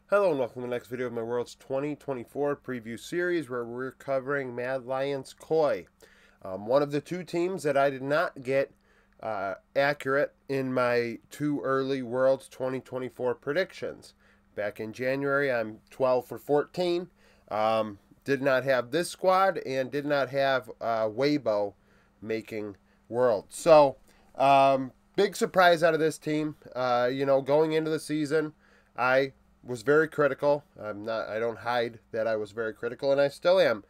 Hello and welcome to the next video of my World's 2024 preview series where we're covering Mad Lions Koi. One of the two teams that I did not get accurate in my two early World's 2024 predictions. Back in January, I'm 12 for 14. Did not have this squad and did not have Weibo making Worlds. So, big surprise out of this team. Going into the season, I was very critical. I don't hide that I was very critical, and I still am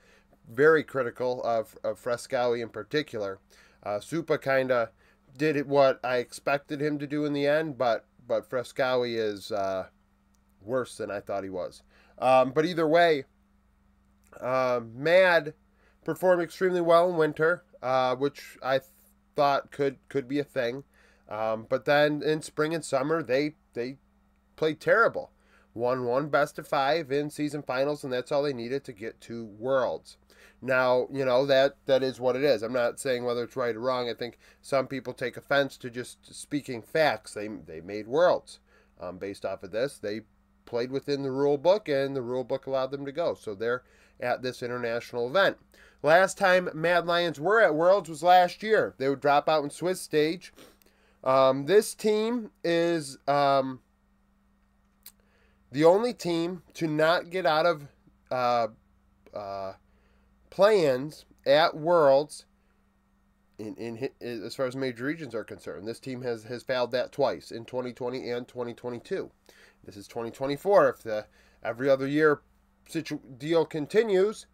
very critical of Frescowi in particular. Supa kind of did what I expected him to do in the end, but Frescowi is worse than I thought he was. But either way, Mad performed extremely well in winter, which I thought could be a thing. But then in spring and summer, they played terrible. Won one best of 5 in season finals, and that's all they needed to get to Worlds. Now, that is what it is. I'm not saying whether it's right or wrong. I think some people take offense to just speaking facts. They made Worlds based off of this. They played within the rule book, and the rule book allowed them to go. So they're at this international event. Last time Mad Lions were at Worlds was last year. They would drop out in Swiss stage. This team is the only team to not get out of play-ins at Worlds in as far as major regions are concerned. This team has failed that twice, in 2020 and 2022. This is 2024. If the every other year deal continues,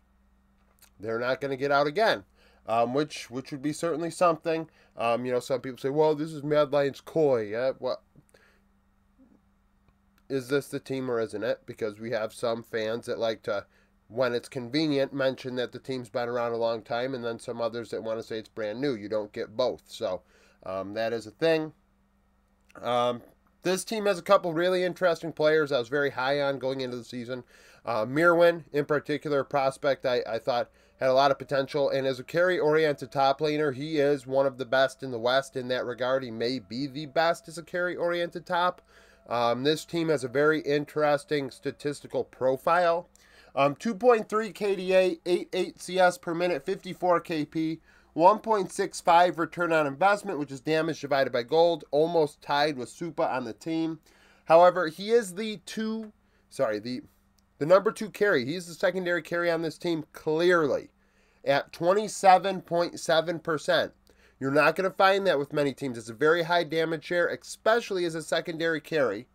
they're not going to get out again, which would be certainly something. Some people say, well, this is Mad Lions Koi. Well, is this the team or isn't it? Because we have some fans that like to, when it's convenient, mention that the team's been around a long time, and then some others that want to say it's brand new. You don't get both. So that is a thing. This team has a couple really interesting players I was very high on going into the season. Mirwin, in particular, a prospect I thought had a lot of potential. And as a carry-oriented top laner, he is one of the best in the West in that regard. He may be the best as a carry-oriented top. This team has a very interesting statistical profile. 2.3 KDA, 8.8 CS per minute, 54 KP, 1.65 return on investment, which is damage divided by gold, almost tied with Supa on the team. However, he is the number 2 carry. He's the secondary carry on this team clearly at 27.7%. You're not going to find that with many teams. It's a very high damage share, especially as a secondary carry.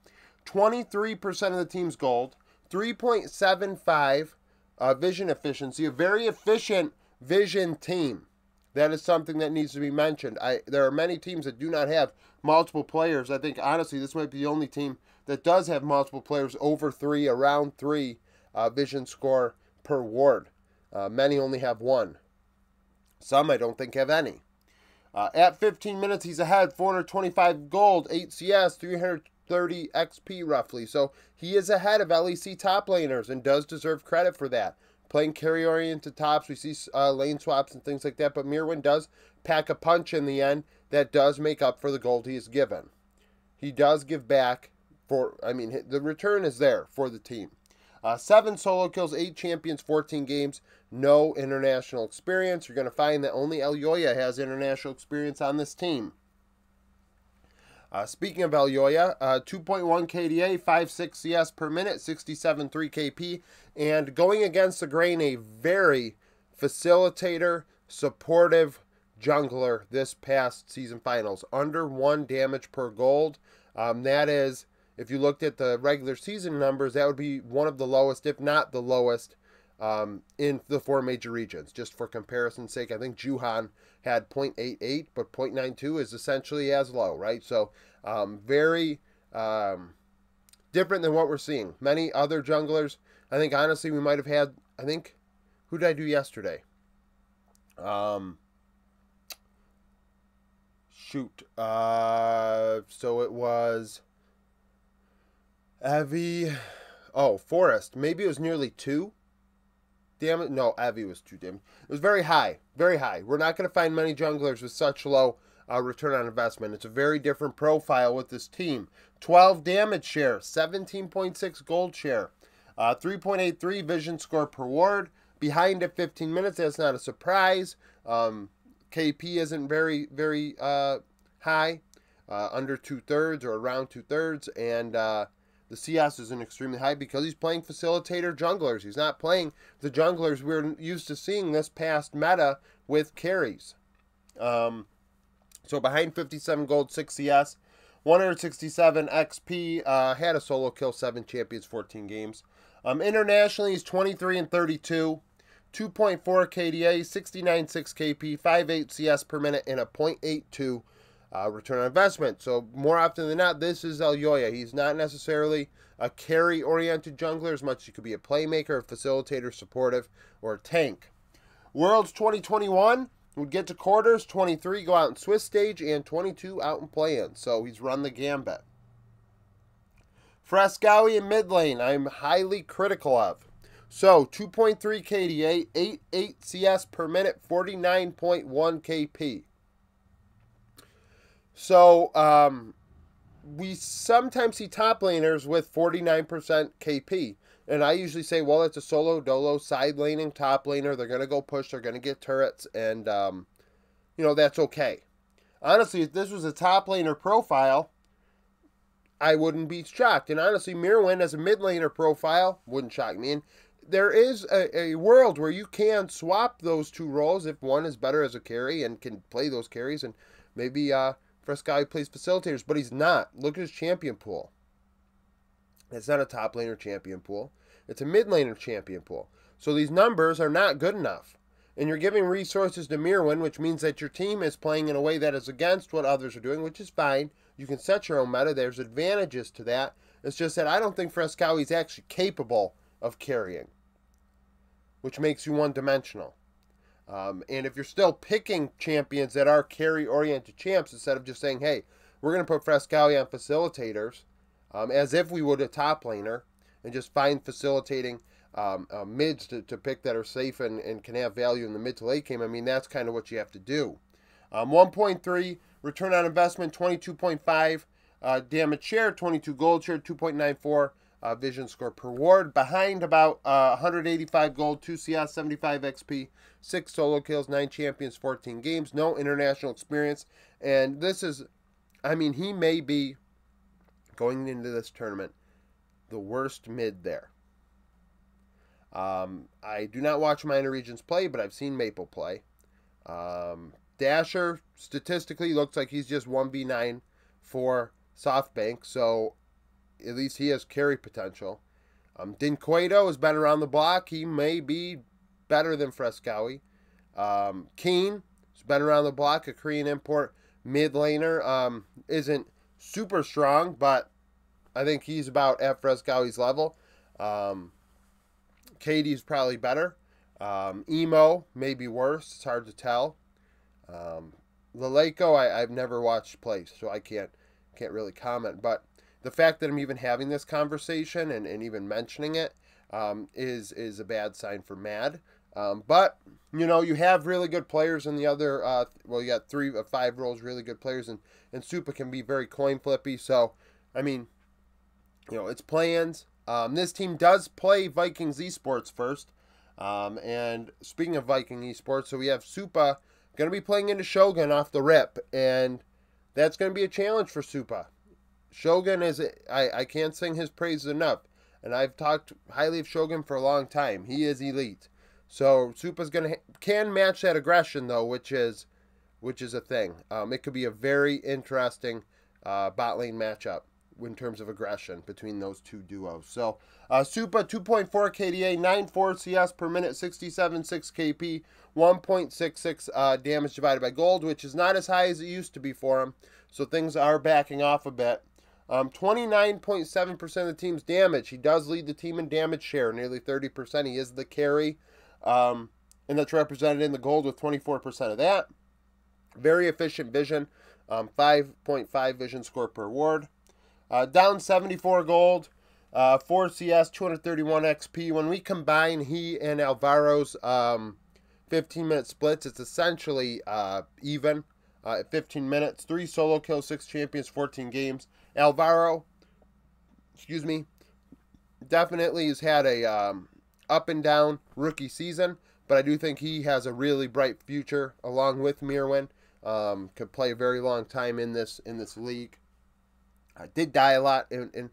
23% of the team's gold, 3.75 vision efficiency, a very efficient vision team. That is something that needs to be mentioned. There are many teams that do not have multiple players. I think, honestly, this might be the only team that does have multiple players over 3, around 3 vision score per ward. Many only have 1. Some I don't think have any. At 15 minutes, he's ahead, 425 gold, 8 CS, 330 XP roughly. So he is ahead of LEC top laners and does deserve credit for that. Playing carry-oriented tops, we see lane swaps and things like that, but Mirwin does pack a punch in the end that does make up for the gold he is given. He does give back the return is there for the team. 7 solo kills, 8 champions, 14 games, no international experience. You're going to find that only Elyoya has international experience on this team. Speaking of Elyoya, 2.1 KDA, 5.6 CS per minute, 67.3 KP, and going against the grain, a very facilitator, supportive jungler this past season finals. Under 1 damage per gold. That is, if you looked at the regular season numbers, that would be one of the lowest, if not the lowest, in the 4 major regions. Just for comparison's sake, I think Juhan had 0.88, but 0.92 is essentially as low, right? So very different than what we're seeing. Many other junglers, I think honestly we might have had, who did I do yesterday? So it was Evie. Oh, Forest. Maybe it was nearly 2. Damn it. No, Evie was 2 damage. It was very high. Very high. We're not going to find many junglers with such low return on investment. It's a very different profile with this team. 12 damage share, 17.6 gold share, 3.83 vision score per ward. Behind at 15 minutes, that's not a surprise. KP isn't very high, under 2/3 or around 2/3, and the CS isn't extremely high because he's playing facilitator junglers. He's not playing the junglers we're used to seeing this past meta with carries. So behind 57 gold, 6 CS, 167 XP, had a solo kill, 7 champions, 14 games. Internationally, he's 23-32, 2.4 KDA, 69.6 KP, 5.8 CS per minute, and a 0.82 return on investment. So more often than not, this is Elyoya. He's not necessarily a carry-oriented jungler as much as he could be a playmaker, a facilitator, supportive, or a tank. Worlds 2021 would get to quarters, 23 go out in Swiss stage, and 22 out in play-in. So he's run the gambit. Frescowi in mid lane, I'm highly critical of. So 2.3 KDA, 8.8 CS per minute, 49.1 KP. So we sometimes see top laners with 49% KP. And I usually say, well, it's a solo dolo side laning top laner. They're going to go push. They're going to get turrets. And, you know, that's okay. Honestly, if this was a top laner profile, I wouldn't be shocked. And honestly, Mirwin as a mid laner profile wouldn't shock me. And there is a world where you can swap those two roles if one is better as a carry and can play those carries. And maybe Frescowi plays facilitators, but he's not. Look at his champion pool. It's not a top laner champion pool. It's a mid laner champion pool. So these numbers are not good enough. And you're giving resources to Mirwin, which means that your team is playing in a way that is against what others are doing, which is fine. You can set your own meta. There's advantages to that. It's just that I don't think Frescowi is actually capable of carrying, which makes you one-dimensional. And if you're still picking champions that are carry-oriented champs, instead of just saying, hey, we're going to put Frescowi on facilitators, as if we would a top laner, and just find facilitating mids to pick that are safe and can have value in the mid to late game. I mean, that's kind of what you have to do. 1.3 return on investment, 22.5 damage share, 22 gold share, 2.94 vision score per ward. Behind about 185 gold, 2 CS, 75 XP, 6 solo kills, 9 champions, 14 games, no international experience. And this is, I mean, he may be, going into this tournament, the worst mid there. I do not watch minor regions play, but I've seen Maple play. Dasher, statistically, looks like he's just 1v9 for SoftBank, so at least he has carry potential. Dinquedo has been around the block. He may be better than Frescowi. Keen has been around the block, a Korean import mid laner. Isn't super strong, but I think he's about at Frescowi's level. Katie's probably better. Emo may be worse. It's hard to tell. Leleco, I've never watched play, so I can't really comment. But the fact that I'm even having this conversation and even mentioning it is a bad sign for Mad. But, you know, you have really good players in the other, well, you got 3 of 5 roles, really good players, and Supa can be very coin flippy. So, I mean, you know, it's plans. This team does play Vikings Esports first. And speaking of Viking Esports, so we have Supa going to be playing into Shogun off the rip, and that's going to be a challenge for Supa. Shogun is, I can't sing his praises enough, and I've talked highly of Shogun for a long time. He is elite. So Supa's can match that aggression though, which is a thing. It could be a very interesting bot lane matchup in terms of aggression between those two duos. So Supa 2.4 KDA, 9.4 CS per minute, 67.6 KP, 1.66 damage divided by gold, which is not as high as it used to be for him. So things are backing off a bit. 29.7% of the team's damage. He does lead the team in damage share, nearly 30%. He is the carry, and that's represented in the gold with 24% of that. Very efficient vision, 5.5 vision score per ward. Down 74 gold, 4 CS, 231 XP. When we combine he and Alvaro's 15-minute splits, it's essentially even. at 15 minutes. 3 solo kills, 6 champions, 14 games. Alvaro, excuse me, definitely has had a up and down rookie season, but I do think he has a really bright future along with Mirwin. Could play a very long time in this league. Did die a lot in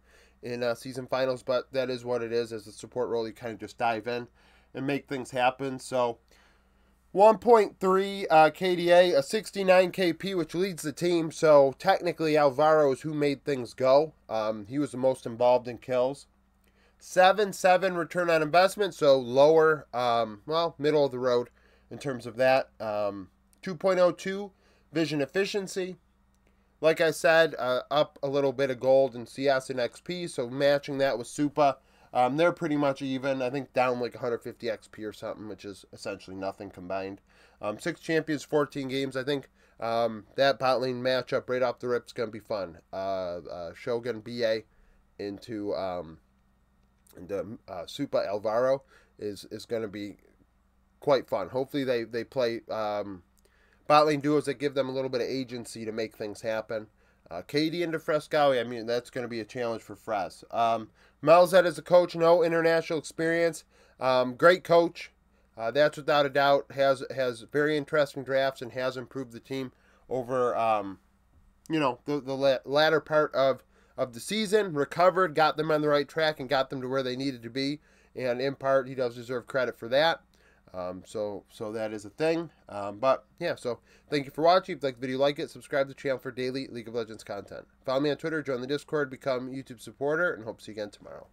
season finals, but that is what it is. As a support role, you kind of just dive in and make things happen. So 1.3 KDA, a 69 KP, which leads the team. So technically, Alvaro is who made things go. He was the most involved in kills. 7.7 return on investment, so lower, well, middle of the road in terms of that. 2.02 vision efficiency. Like I said, up a little bit of gold in CS and XP, so matching that with Supa. They're pretty much even. I think down like 150 XP or something, which is essentially nothing combined. 6 champions, 14 games. I think that bot lane matchup right off the rip is going to be fun. Shogun BA into Supa Alvaro is going to be quite fun. Hopefully they play bot lane duos that give them a little bit of agency to make things happen. KD into Frescowi, I mean, that's going to be a challenge for Fres. Melzet as a coach, no international experience. Great coach. That's without a doubt. Has very interesting drafts and has improved the team over, the latter part of the season. Recovered, got them on the right track, and got them to where they needed to be. And in part, he does deserve credit for that. So that is a thing. But yeah, so thank you for watching. If you like the video, like it, subscribe to the channel for daily League of Legends content. Follow me on Twitter, join the Discord, become a YouTube supporter, and hope to see you again tomorrow.